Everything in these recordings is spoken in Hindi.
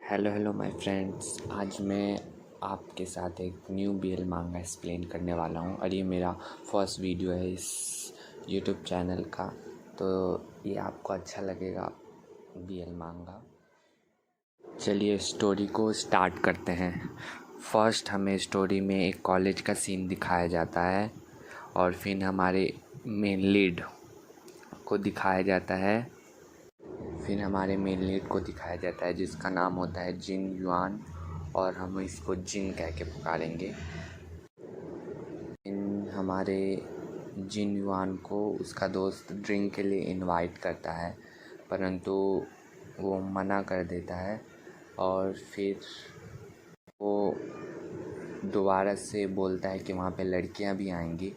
Hello my friends. आज मैं आपके साथ एक न्यू बीएल मांगा एक्सप्लेन करने वाला हूँ और ये मेरा फर्स्ट वीडियो है इस यूट्यूब चैनल का, तो ये आपको अच्छा लगेगा बीएल मांगा। चलिए स्टोरी को स्टार्ट करते हैं। फर्स्ट हमें स्टोरी में एक कॉलेज का सीन दिखाया जाता है और फिर हमारे मेन लीड को दिखाया जाता है जिसका नाम होता है जिन युआन, और हम इसको जिन कह के पुकारेंगे। हमारे जिन युआन को उसका दोस्त ड्रिंक के लिए इनवाइट करता है, परंतु वो मना कर देता है और फिर वो दोबारा से बोलता है कि वहाँ पे लड़कियाँ भी आएंगी,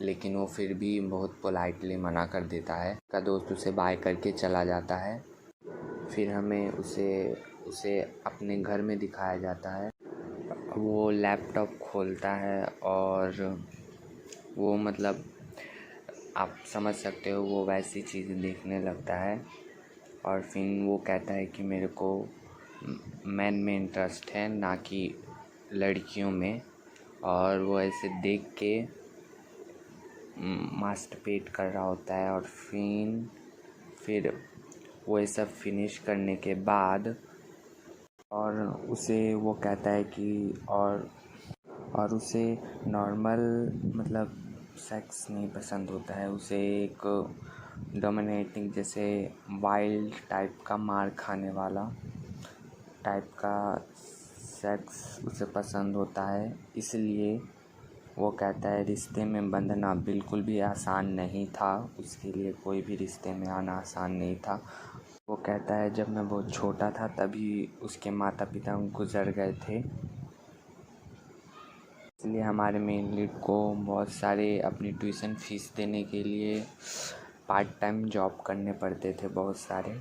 लेकिन वो फिर भी बहुत पोलाइटली मना कर देता है। उसका दोस्त उसे बाय करके चला जाता है। फिर हमें उसे अपने घर में दिखाया जाता है। वो लैपटॉप खोलता है और वो आप समझ सकते हो, वो वैसी चीज़ें देखने लगता है और फिर वो कहता है कि मेरे को मैन में इंटरेस्ट है, ना कि लड़कियों में। और वो ऐसे देख के मास्टरबेट कर रहा होता है और फिर वो ये सब फिनिश करने के बाद और उसे वो कहता है कि और उसे नॉर्मल सेक्स नहीं पसंद होता है। उसे एक डोमिनेटिंग जैसे वाइल्ड टाइप का मार खाने वाला टाइप का सेक्स उसे पसंद होता है। इसलिए वो कहता है रिश्ते में बंधना बिल्कुल भी आसान नहीं था, उसके लिए कोई भी रिश्ते में आना आसान नहीं था। वो कहता है जब मैं बहुत छोटा था तभी उसके माता पिता गुजर गए थे, इसलिए हमारे मेन लीड को बहुत सारे अपनी ट्यूशन फीस देने के लिए पार्ट टाइम जॉब करने पड़ते थे बहुत सारे,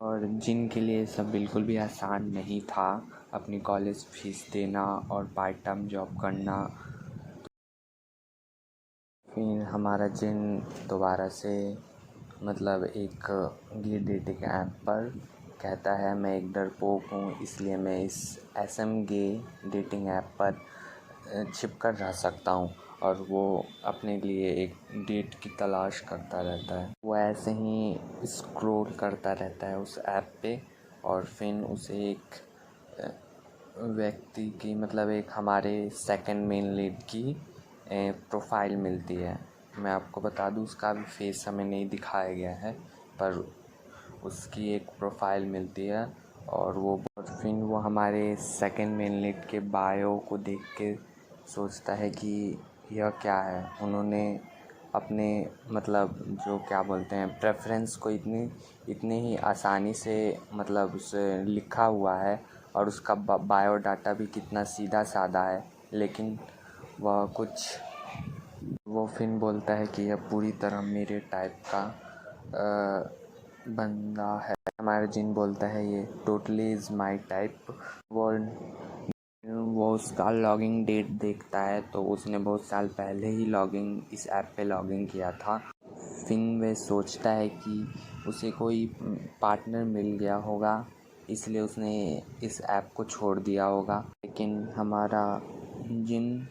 और जिनके लिए सब बिल्कुल भी आसान नहीं था अपनी कॉलेज फीस देना और पार्ट टाइम जॉब करना। फिर हमारा जिन दोबारा से एक गे डेटिंग ऐप पर कहता है मैं एक डरपोक हूँ, इसलिए मैं इस SM गे डेटिंग ऐप पर छिपकर रह सकता हूँ, और वो अपने लिए एक डेट की तलाश करता रहता है। वो ऐसे ही स्क्रॉल करता रहता है उस ऐप पे और फिर उसे एक व्यक्ति की एक हमारे सेकंड मेन लीड की प्रोफाइल मिलती है। मैं आपको बता दूँ, उसका भी फेस हमें नहीं दिखाया गया है, पर उसकी एक प्रोफाइल मिलती है और फिर वो हमारे सेकंड मेन लीड के बायो को देख के सोचता है कि यह क्या है। उन्होंने अपने जो क्या बोलते हैं प्रेफरेंस को इतने ही आसानी से उसे लिखा हुआ है, और उसका बायोडाटा भी कितना सीधा साधा है, लेकिन वो फिर बोलता है कि यह पूरी तरह मेरे टाइप का बंदा है। हमारा जिन बोलता है ये टोटली इज़ माय टाइप। वो उसका लॉगिन डेट देखता है तो उसने बहुत साल पहले ही इस ऐप पे लॉगिन किया था। फिर वह सोचता है कि उसे कोई पार्टनर मिल गया होगा, इसलिए उसने इस ऐप को छोड़ दिया होगा। लेकिन हमारा जिन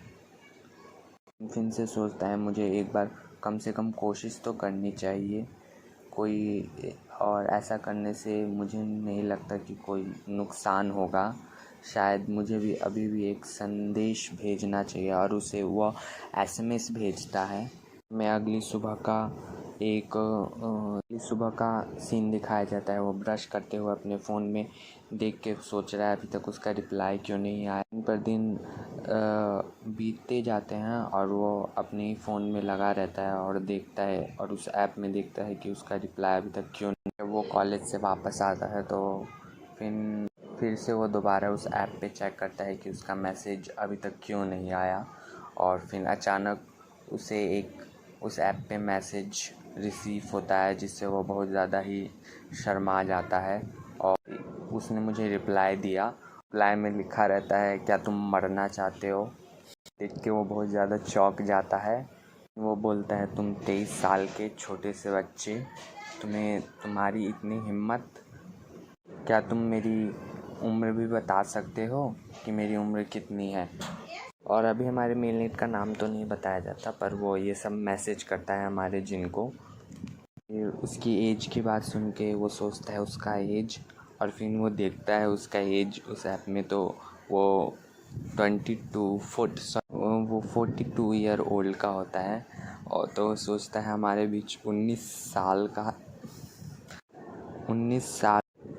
फिर से सोचता है मुझे एक बार कम से कम कोशिश तो करनी चाहिए और ऐसा करने से मुझे नहीं लगता कि कोई नुकसान होगा। शायद मुझे भी अभी भी एक संदेश भेजना चाहिए, और उसे वह SMS भेजता है। मैं अगली सुबह का सीन दिखाया जाता है। वो ब्रश करते हुए अपने फ़ोन में देख के सोच रहा है अभी तक उसका रिप्लाई क्यों नहीं आया। दिन पर दिन बीतते जाते हैं और वो अपने फ़ोन में लगा रहता है और देखता है, और उस ऐप में देखता है कि उसका रिप्लाई अभी तक क्यों नहीं। जब वो कॉलेज से वापस आता है तो फिर से वो दोबारा उस ऐप पे चेक करता है कि उसका मैसेज अभी तक क्यों नहीं आया, और फिर अचानक उसे उस ऐप पे मैसेज रिसीव होता है, जिससे वो बहुत ज़्यादा ही शर्मा जाता है। और उसने मुझे रिप्लाई में लिखा रहता है क्या तुम मरना चाहते हो। देख के वो बहुत ज़्यादा चौंक जाता है। वो बोलता है तुम 23 साल के छोटे से बच्चे, तुम्हारी इतनी हिम्मत, क्या तुम मेरी उम्र भी बता सकते हो कि मेरी उम्र कितनी है? और अभी हमारे मेलनेट का नाम तो नहीं बताया जाता, पर वो ये सब मैसेज करता है हमारे जिन को। फिर उसकी एज की बात सुन के वो सोचता है उसका एज, और फिर वो देखता है उसका एज उस ऐप में, तो वो 42 ईयर ओल्ड का होता है। और तो सोचता है हमारे बीच 19 साल।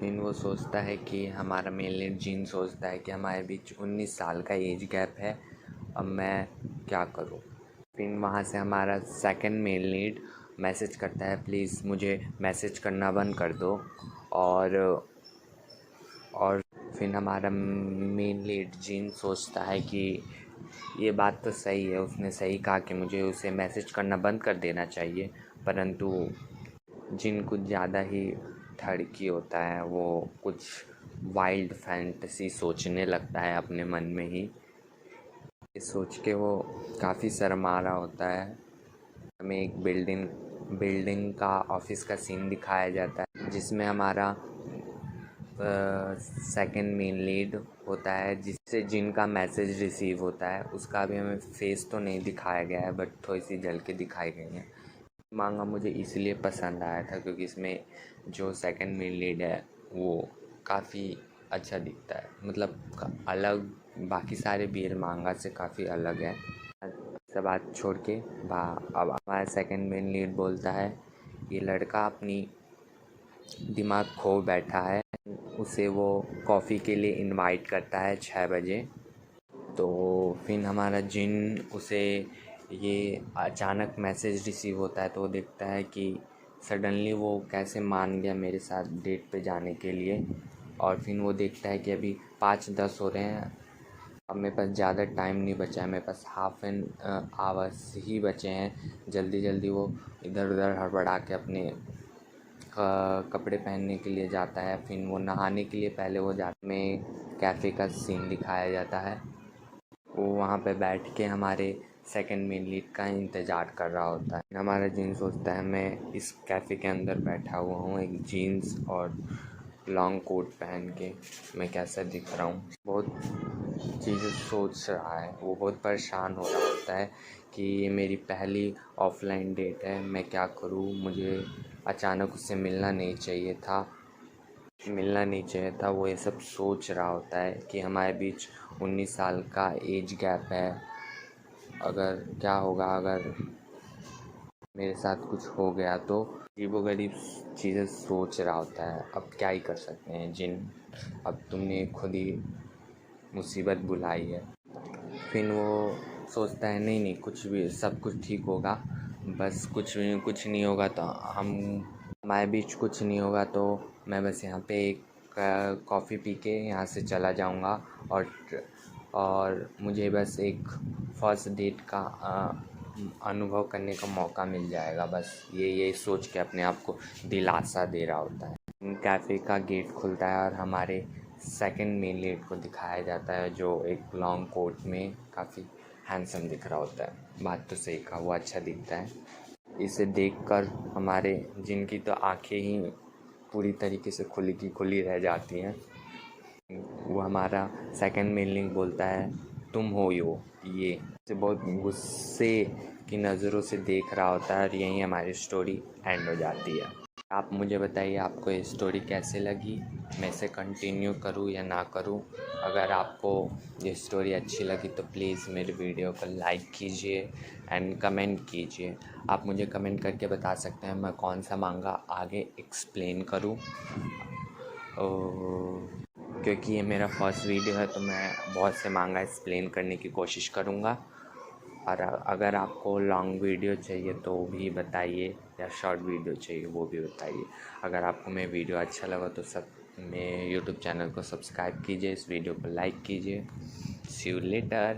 फिर वो सोचता है कि हमारा मेलनेट जीन सोचता है कि हमारे बीच 19 साल का एज गैप है, अब मैं क्या करूं? फिर वहाँ से हमारा सेकंड मेलनेट मैसेज करता है, प्लीज़ मुझे मैसेज करना बंद कर दो। और फिर हमारा मेलनेट जीन सोचता है कि ये बात तो सही है, उसने सही कहा कि मुझे उसे मैसेज करना बंद कर देना चाहिए। परंतु जिन कुछ ज़्यादा ही ठड़की होता है, वो कुछ वाइल्ड फैंटेसी सोचने लगता है अपने मन में ही। ये सोच के वो काफ़ी शर्मा रहा होता है। हमें एक बिल्डिंग का ऑफिस का सीन दिखाया जाता है, जिसमें हमारा सेकंड मेन लीड होता है, जिससे जिनका मैसेज रिसीव होता है। उसका भी हमें फेस तो नहीं दिखाया गया है, बट थोड़ी सी झलकें दिखाई गई हैं। मांगा मुझे इसलिए पसंद आया था क्योंकि इसमें जो सेकंड मेन लीड है वो काफ़ी अच्छा दिखता है, मतलब अलग, बाकी सारे बीएल मांगा से काफ़ी अलग है। सब बात छोड़ के अब हमारा सेकंड मेन लीड बोलता है, ये लड़का अपनी दिमाग खो बैठा है। उसे वो कॉफ़ी के लिए इनवाइट करता है 6 बजे। तो फिर हमारा जिन उसे ये अचानक मैसेज रिसीव होता है, तो वो देखता है कि सडनली वो कैसे मान गया मेरे साथ डेट पे जाने के लिए। और फिर वो देखता है कि अभी 5:10 हो रहे हैं, अब मेरे पास ज़्यादा टाइम नहीं बचा है, मेरे पास हाफ एन आवर्स ही बचे हैं। जल्दी जल्दी वो इधर उधर हड़बड़ा के अपने कपड़े पहनने के लिए जाता है। फिर वो नहाने के लिए पहले वो में कैफ़े का सीन दिखाया जाता है। वो वहाँ पे बैठ के हमारे सेकंड मेन लीड का इंतज़ार कर रहा होता है। हमारा जीन सोचता है मैं इस कैफ़े के अंदर बैठा हुआ हूँ, एक जीन्स और लॉन्ग कोट पहन के, मैं कैसा दिख रहा हूँ। बहुत चीज़ें सोच रहा है, वो बहुत परेशान हो रहा होता है कि ये मेरी पहली ऑफलाइन डेट है, मैं क्या करूँ? मुझे अचानक उससे मिलना नहीं चाहिए था। वो ये सब सोच रहा होता है कि हमारे बीच 19 साल का एज गैप है। अगर क्या होगा अगर मेरे साथ कुछ हो गया तो? अजीबोगरीब चीज़ें सोच रहा होता है। अब क्या ही कर सकते हैं जिन, अब तुमने खुद ही मुसीबत बुलाई है। फिर वो सोचता है नहीं कुछ भी, सब कुछ ठीक होगा, बस कुछ नहीं होगा तो हमारे बीच कुछ नहीं होगा, तो मैं बस यहाँ पे एक कॉफ़ी पी के यहाँ से चला जाऊँगा। और मुझे बस एक फर्स्ट डेट का अनुभव करने का मौका मिल जाएगा, बस ये सोच के अपने आप को दिलासा दे रहा होता है। कैफ़े का गेट खुलता है और हमारे सेकंड मेन लीड को दिखाया जाता है, जो एक लॉन्ग कोट में काफ़ी हैंडसम दिख रहा होता है। बात तो सही कहा, वो अच्छा दिखता है। इसे देखकर हमारे जिनकी तो आंखें ही पूरी तरीके से खुली की खुली रह जाती हैं। वो हमारा सेकंड मेन लीड बोलता है, तुम हो ये से बहुत गुस्से की नज़रों से देख रहा होता है, और यहीं हमारी स्टोरी एंड हो जाती है। आप मुझे बताइए आपको ये स्टोरी कैसे लगी, मैं इसे कंटिन्यू करूँ या ना करूँ? अगर आपको ये स्टोरी अच्छी लगी तो प्लीज़ मेरे वीडियो को लाइक कीजिए एंड कमेंट कीजिए। आप मुझे कमेंट करके बता सकते हैं मैं कौन सा मांगा आगे एक्सप्लेन करूँ। क्योंकि ये मेरा फर्स्ट वीडियो है तो मैं बहुत से मांगा एक्सप्लेन करने की कोशिश करूँगा। और अगर आपको लॉन्ग वीडियो चाहिए तो भी बताइए, या शॉर्ट वीडियो चाहिए वो भी बताइए। अगर आपको मेरा वीडियो अच्छा लगा तो मेरे यूट्यूब चैनल को सब्सक्राइब कीजिए, इस वीडियो को लाइक कीजिए। सी यू लेटर।